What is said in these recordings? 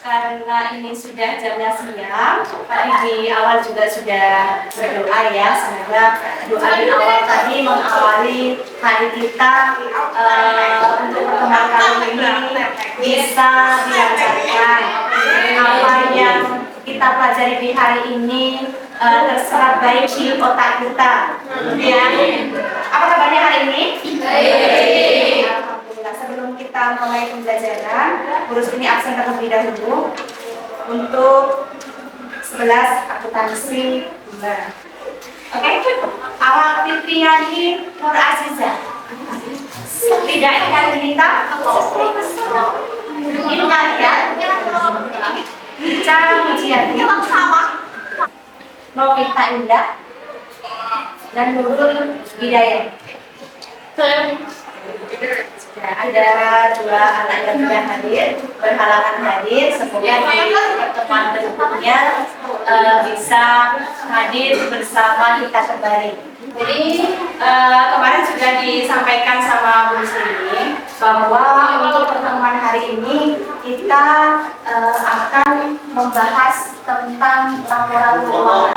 Karena ini sudah jamnya siang, tadi di awal juga sudah berdoa ya. Semoga doa di awal tadi mengawali hari kita untuk pertemuan kali ini bisa dilancarkan. Apa yang kita pelajari di hari ini terserap baik di otak kita. Ya. Apa kabarnya hari ini? Baik. Alhamdulillah. Sebelum kita mulai pembelajaran, urus ini absen terlebih dahulu untuk 11 akuntansi. Oke. Awal Fitriani Nur Azizah. Tidak ingat kita? Ingat ya? Cara ujian sama. Novita Indah dan Nurul Hidayah. Ada dua anak yang sudah hadir, berhalangan hadir. Semoga di pertemuan berikutnya bisa hadir bersama kita kembali. Jadi kemarin sudah disampaikan sama Bu Sri bahwa untuk pertemuan hari ini kita akan membahas tentang laporan keuangan.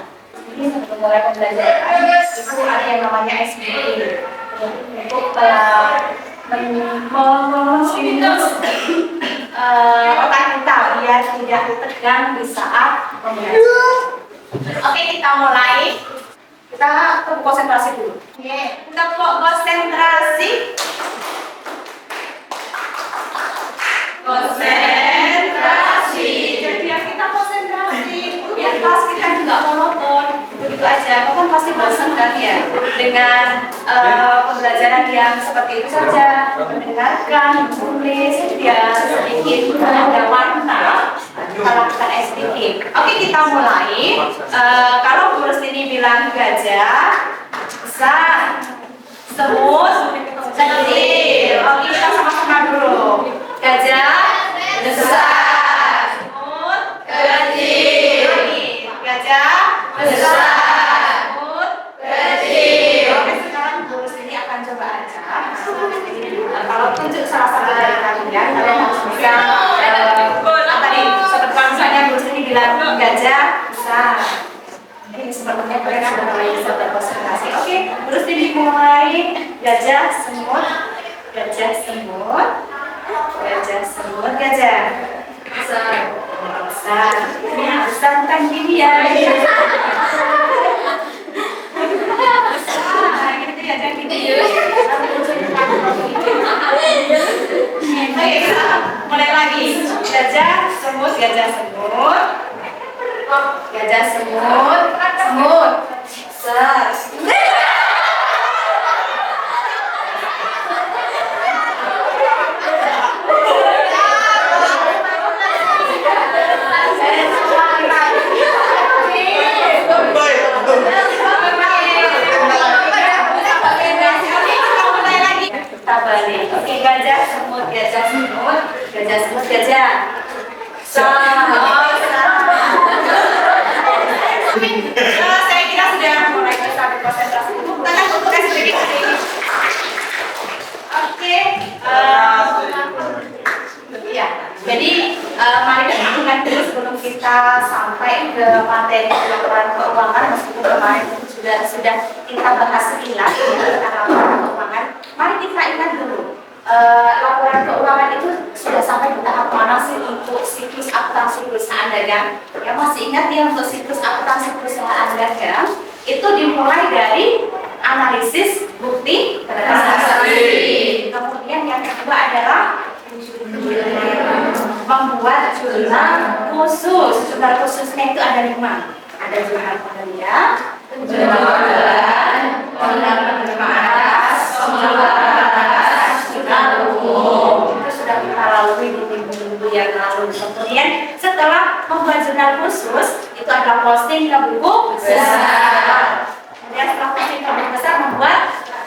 Ini sebelum mulai pembelajaran itu ada yang namanya SBI untuk menghapus otak kita biar tidak tegang di saat pembelajaran. Oke, kita mulai. Kita konsentrasi dulu. Kita konsentrasi. Konsentrasi. Jadi ya kita konsentrasi. Biar kelas kita juga monoton. Begitu aja. Kamu kan pasti bosan kan ya dengan pembelajaran yang seperti itu saja. Mendengarkan, menulis, ya sedikit ada warna. Kita lakukan SPK. Oke, kita mulai. Kalau Bu Rustini bilang gajah, besar, semut, kecil. Oke, kita sama-sama dulu. Gajah, besar, semut, kecil. Gajah, besar, semut, kecil. Oke, sekarang Bu Rustini akan coba aja. Kalau tunjuk salah satu dari kalian harus bisa. Misalnya Bu Sri bilang gajah besar. Ini sepertinya kalian sudah mulai bisa berkonsentrasi. Oke, terus dimulai gajah semut, gajah semut, gajah semut, gajah besar, besar. Ini besar bukan gini ya. Besar, gitu ya, jangan gitu. Oke, kita mulai lagi. Gajah semut, gajah semut, gajah semut, semut, besar. Kita balik. Oke, gajah semut, gajah semut, gajah semut, gajah. Saya kira sudah mulai bisa berkonsentrasi. Tangan untuk SPK hari ini. Oke. Ya, jadi mari kita lakukan dulu sebelum kita sampai ke materi laporan keuangan. Meskipun kemarin sudah kita bahas sekilas tentang laporan keuangan. Mari kita ingat dulu. Laporan keuangan itu sudah sampai di tahap mana sih untuk siklus akuntansi perusahaan dagang? Ya masih ingat ya untuk siklus akuntansi perusahaan dagang itu dimulai dari analisis bukti transaksi. Kemudian yang kedua adalah membuat jurnal khusus. Jurnal khususnya itu ada 5. Ada jurnal pekerja, jurnal penjualan, jurnal penerimaan atas, itu sudah kita lalui di minggu yang lalu. Kemudian setelah membuat jurnal khusus itu adalah posting ke buku besar. Kemudian setelah posting ke buku besar membuat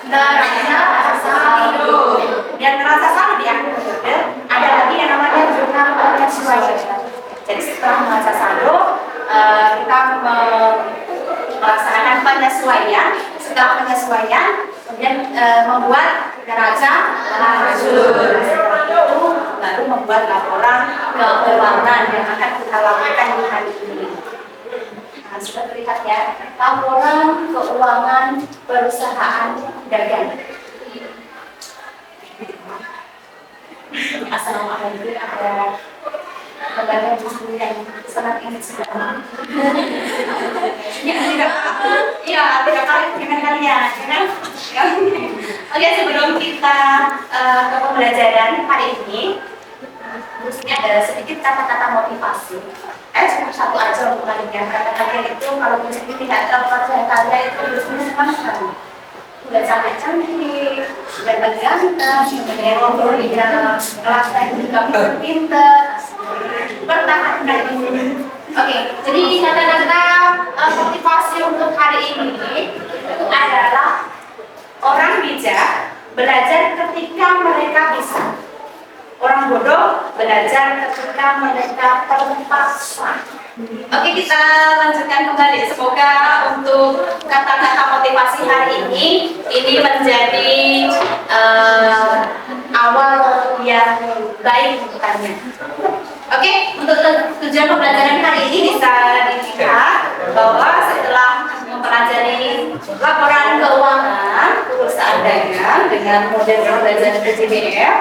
neraca saldo. Dan neraca saldo di akhir periode ada lagi yang namanya jurnal penyesuaian. Jadi setelah neraca saldo kita melaksanakan penyesuaian. Setelah penyesuaian kemudian membuat neraca lajur. Setelah itu baru membuat laporan keuangan yang akan kita lakukan di hari ini. Nah, sudah terlihat ya, laporan keuangan perusahaan dagang. Assalamualaikum, ada lembaga di sini yang sangat ingin sedang. Ya, tidak kali dengan kalian, kan? Oke, sebelum kita ke pembelajaran hari ini, harusnya ada sedikit kata-kata motivasi. Cuma satu aja untuk kalian. Kata-kata itu kalau misalnya tidak terpercaya kalian itu harusnya sama sekali. Udah sangat cantik, udah ganteng, udah ngobrol di dalam kelas juga pinter. Pertahankan ini. Oke, jadi kata-kata motivasi untuk hari ini itu adalah orang bijak belajar ketika mereka bisa. Orang bodoh belajar ketika mereka terpaksa. Oke, kita lanjutkan kembali. Semoga untuk kata-kata motivasi hari ini menjadi awal yang baik untuk kalian. Oke, untuk tujuan pembelajaran hari ini bisa dilihat bahwa setelah mempelajari laporan keuangan perusahaan dagang dengan model pembelajaran PJBF,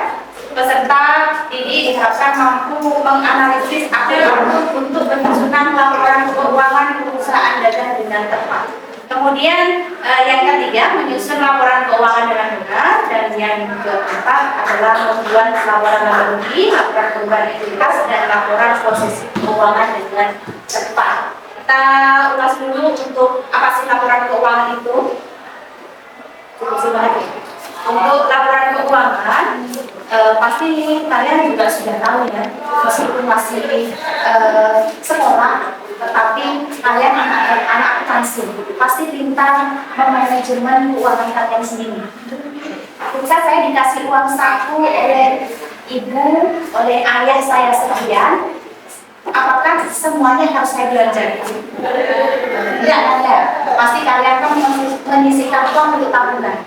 peserta ini diharapkan mampu menganalisis akurat untuk penyusunan laporan keuangan perusahaan dagang dengan tepat. Kemudian yang ketiga, menyusun laporan keuangan dengan benar, dan yang keempat adalah membuat laporan laba rugi, laporan perubahan ekuitas, dan laporan posisi keuangan dengan tepat. Kita ulas dulu untuk apa sih laporan keuangan itu. Untuk laporan keuangan, pasti kalian juga sudah tahu ya, meskipun masih sekolah, tetapi kalian anak akuntansi pasti pintar memanajemen keuangan kalian sendiri. Bisa saya dikasih uang saku oleh ibu, oleh ayah saya sekian, apakah semuanya harus saya belanjakan? Tidak ada. Pasti kalian kan menyisihkan uang untuk tabungan.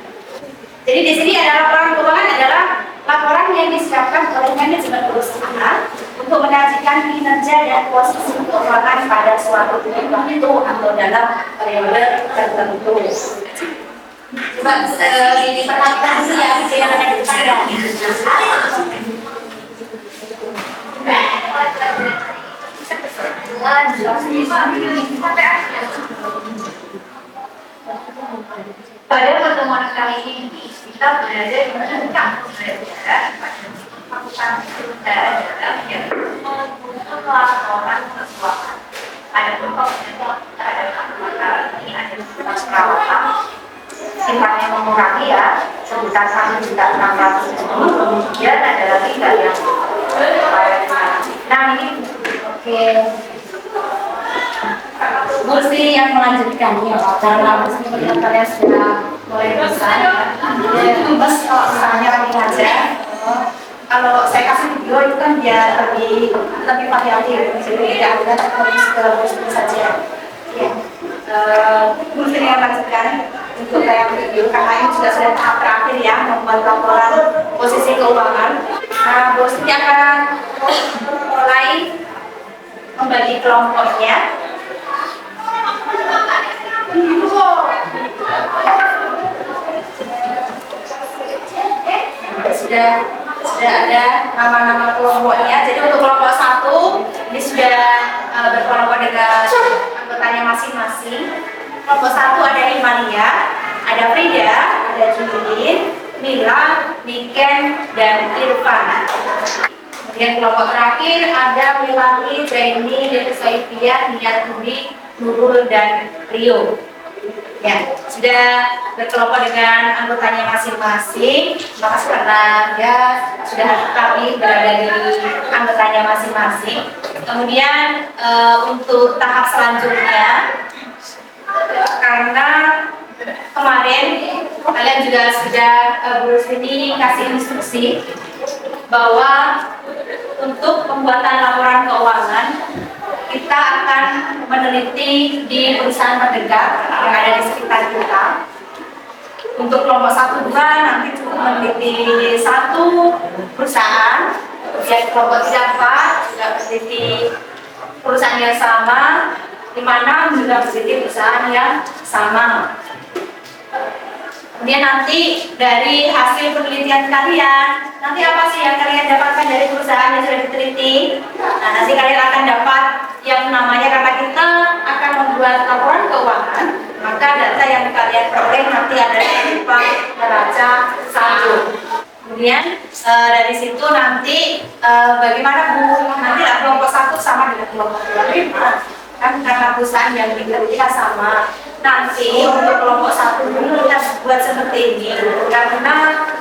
Jadi di sini ada laporan keuangan adalah laporan yang disiapkan oleh manajemen perusahaan untuk menyajikan kinerja dan posisi keuangan pada suatu waktu atau dalam periode tertentu. Coba diperhatikan dulu ya, yang ada di depan. Pada pertemuan kali ini kita berada di kampus pembelajaran Fakultas Dagang yang membutuhkan laporan keuangan. Adapun komunitas terhadap kali ini ada tugas perawatan sifatnya mengurangi ya sebesar 1.600.000. Kemudian ada lagi yang nah ini oke. Mesti yang melanjutkannya karena meskipun kalian sudah mulai besar bos kalau misalnya lagi ngajar kalau saya kasih video itu kan dia lebih variatif, jadi tidak ada terfokus ke bos saja ya. Mesti yang melanjutkan untuk tayang video karena ini sudah tahap terakhir ya, membuat laporan posisi keuangan. Nah, bos ini akan mulai membagi kelompoknya. Sudah ada nama-nama kelompoknya. Jadi untuk kelompok 1 ini sudah berkelompok dengan anggotanya masing-masing. Kelompok 1 ada Himalia, ada Frida, ada Julin, Mila, Niken, dan Irfan. Kemudian kelompok terakhir ada Melani, Zaini, Soifia, Niyaturi, Nurul, dan Rio. Ya, sudah berkelompok dengan anggotanya masing-masing. Makasih karena dia sudah kami berada di anggotanya masing-masing. Kemudian untuk tahap selanjutnya, karena kemarin kalian juga sudah Bu Sini kasih instruksi bahwa untuk pembuatan laporan keuangan kita akan meneliti di perusahaan terdekat yang ada di sekitar kita. Untuk kelompok 1-2 nanti cukup meneliti 1 perusahaan, Kemudian kelompok 4 juga meneliti perusahaan yang sama, 56 juga meneliti perusahaan yang sama. Kemudian nanti dari hasil penelitian kalian, nanti apa sih yang kalian dapatkan dari perusahaan yang sudah diteliti? Nah, nanti kalian akan dapat yang namanya, karena kita akan membuat laporan keuangan, maka data yang kalian peroleh nanti adalah berupa neraca saldo. Kemudian dari situ nanti bagaimana Bu? Nanti lah kelompok 1 sama dengan kelompok 2 kan, karena perusahaan yang diteliti sama. Nanti untuk kelompok 1 kita buat seperti ini, karena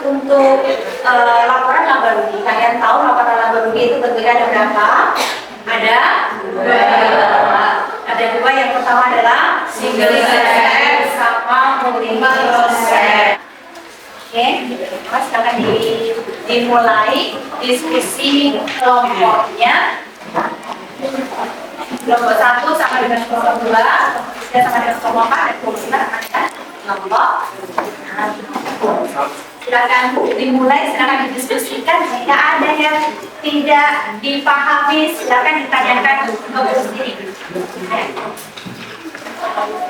untuk laporan laba rugi, kalian tahu laporan laba rugi itu bentuknya ada berapa? Ada dua. Yang pertama adalah single share sama multi-share. Oke, mas akan dimulai diskusi kelompoknya. Kelompok 1 sama dengan kelompok 2, sama dengan kelompok 4, dan kelompok 5 sama dengan kelompok. Silakan dimulai, silakan didiskusikan. Jika ada yang tidak dipahami, silakan ditanyakan ke guru sendiri.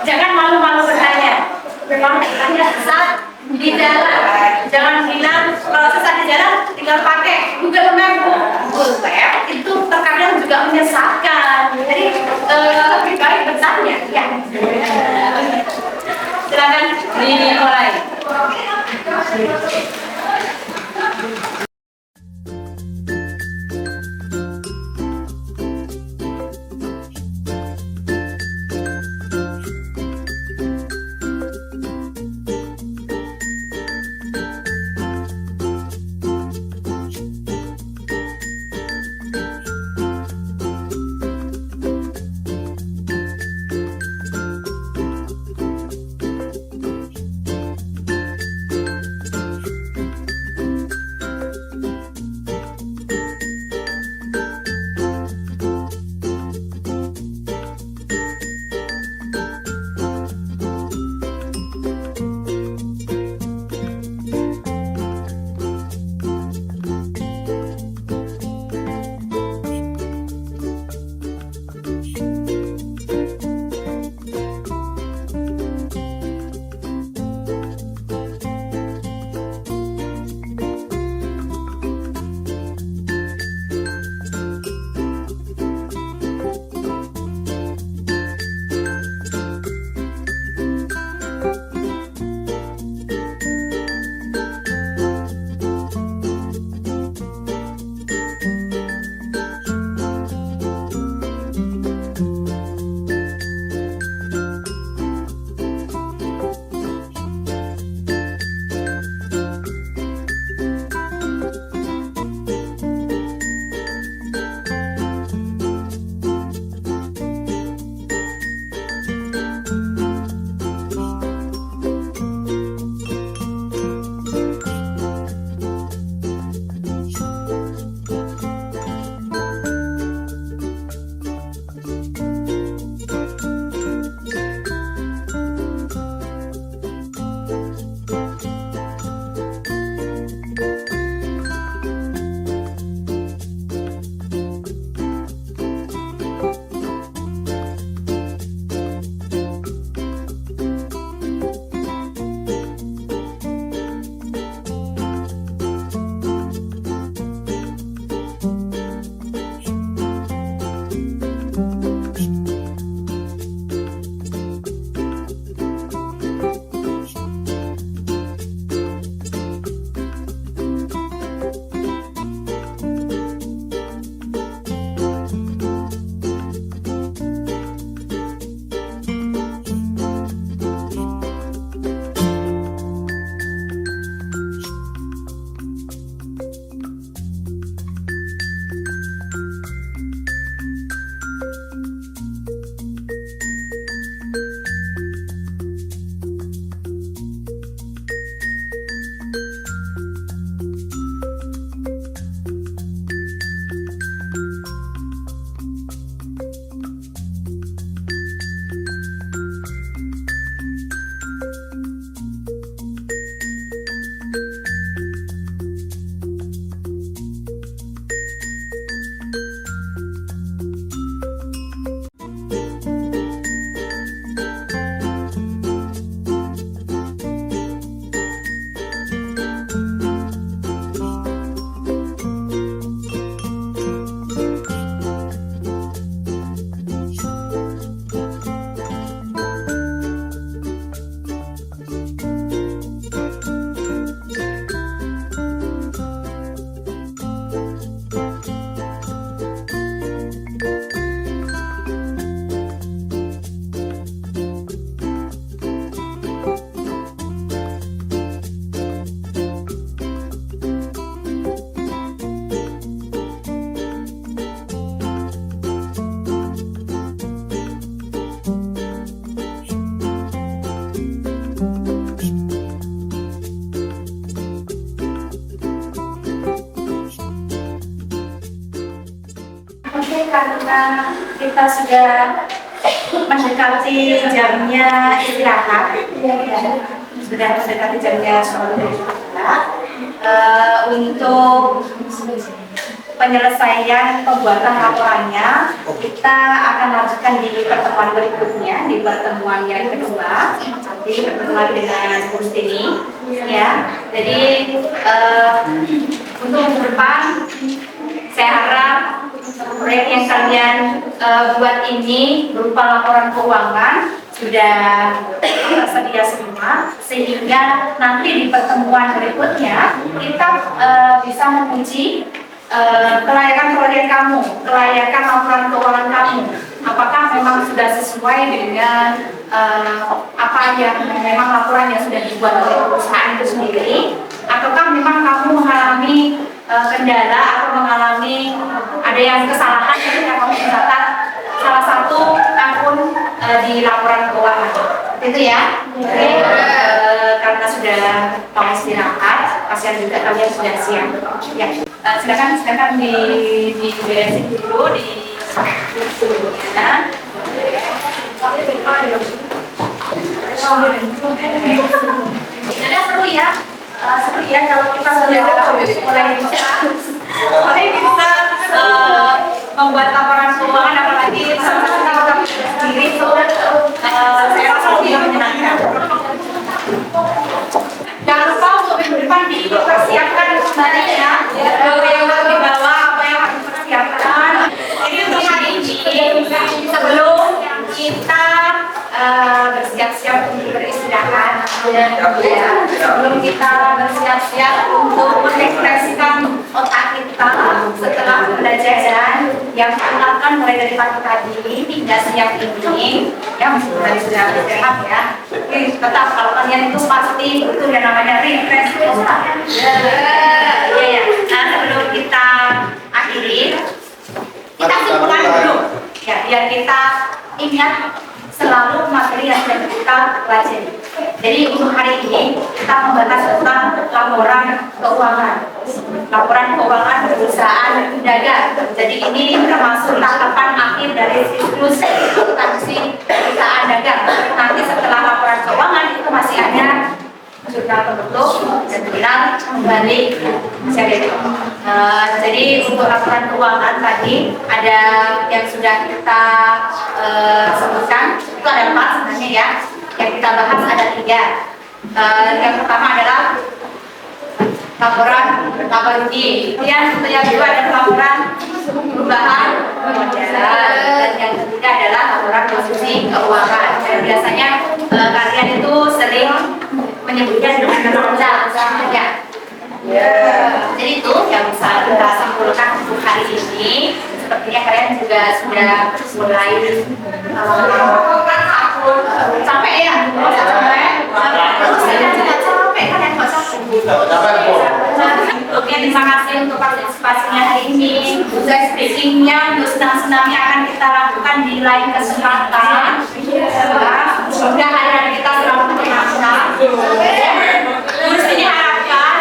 Jangan malu-malu bertanya. Kalau bertanya saat di jalan, jangan bilang kalau sesat di jalan tinggal pakai Google Map. Google Map itu terkadang juga menyesatkan. Jadi lebih baik bertanya. Ya. Silakan dimulai. karena kita sudah mendekati jamnya istirahat, sudah mendekati jamnya sholat istirahat. Untuk penyelesaian pembuatan laporannya kita akan lanjutkan di pertemuan berikutnya, di pertemuan yang kedua, nanti pertemuan dengan Gustini ya. Jadi untuk minggu depan saya harap proyek yang kalian buat ini berupa laporan keuangan sudah tersedia semua, sehingga nanti di pertemuan berikutnya kita bisa menguji kelayakan proyek kamu, kelayakan laporan keuangan kamu, apakah memang sudah sesuai dengan apa yang memang laporan yang sudah dibuat oleh perusahaan itu sendiri, ataukah memang kamu mengalami kendala atau mengalami ada yang kesalahan ketika kamu mencatat salah satu akun di laporan keuangan. Itu ya. Oke. Karena sudah mau istirahat, kasihan juga kalian sudah siap. Ya. Silakan diberesin dulu di ya. Jadi seru ya. Seru ya kalau kita mulai bisa membuat laporan keuangan, apalagi sama-sama kita sendiri itu saya rasa lebih menyenangkan. Jangan lupa untuk minggu depan dipersiapkan kembali ya, yang harus dibawa, apa yang harus dipersiapkan. Jadi untuk hari ini sebelum kita bersiap-siap untuk beristirahat ya, sebelum kita bersiap-siap untuk merefleksikan otak kita setelah pembelajaran yang dilakukan mulai dari pagi tadi hingga siang ini ya, meskipun tadi sudah istirahat ya, tetap kalau kalian itu pasti butuh yang namanya refresh ya. Nah, sebelum kita akhiri, kita simpulkan dulu ya, biar kita ingat selalu materi yang sudah kita pelajari. Jadi untuk hari ini kita membahas tentang laporan keuangan. Laporan keuangan perusahaan dagang. Jadi ini termasuk tahapan akhir dari siklus akuntansi perusahaan dagang. Nanti setelah laporan keuangan itu masih ada jurnal penutup dan jurnal kembali. Jadi untuk laporan keuangan tadi ada yang sudah kita sebutkan, itu ada 4 sebenarnya ya. Yang kita bahas ada 3. Yang pertama adalah laporan laba rugi, yang kedua adalah laporan perubahan modal, dan yang ketiga adalah laporan posisi keuangan. Dan biasanya kalian itu sering menyebutnya dengan neraca ya. Jadi itu yang bisa kita simpulkan untuk hari ini. Sepertinya kalian juga sudah mulai capek ya? Capek kalian nggak capek? Oke, terima kasih untuk partisipasinya hari ini. Usai speakingnya, untuk senang-senangnya akan kita lakukan di lain kesempatan. Semoga hari-hari kita selalu menyenangkan. Terus ini harapkan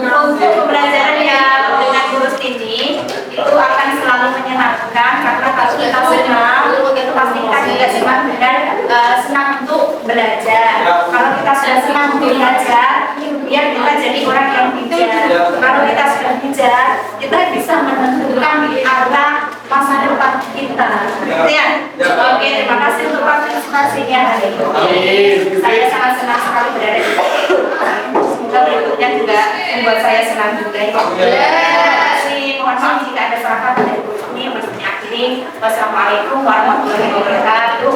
untuk pembelajaran yang dengan gurus ini itu akan selalu menyenangkan, karena kalau kita senang itu pasti kita juga senang dan senang untuk belajar. Kalau kita sudah senang untuk belajar, biar kita jadi orang yang bijak. Kalau kita sudah bijak, kita bisa menentukan arah masa depan kita. Ya. Oke, terima kasih untuk partisipasinya hari ini. Saya sangat senang sekali berada di sini. Semoga berikutnya juga membuat saya senang juga. Terima kasih. Mohon maaf jika ada salah kata dari ini. Akhiri. Wassalamualaikum warahmatullahi wabarakatuh.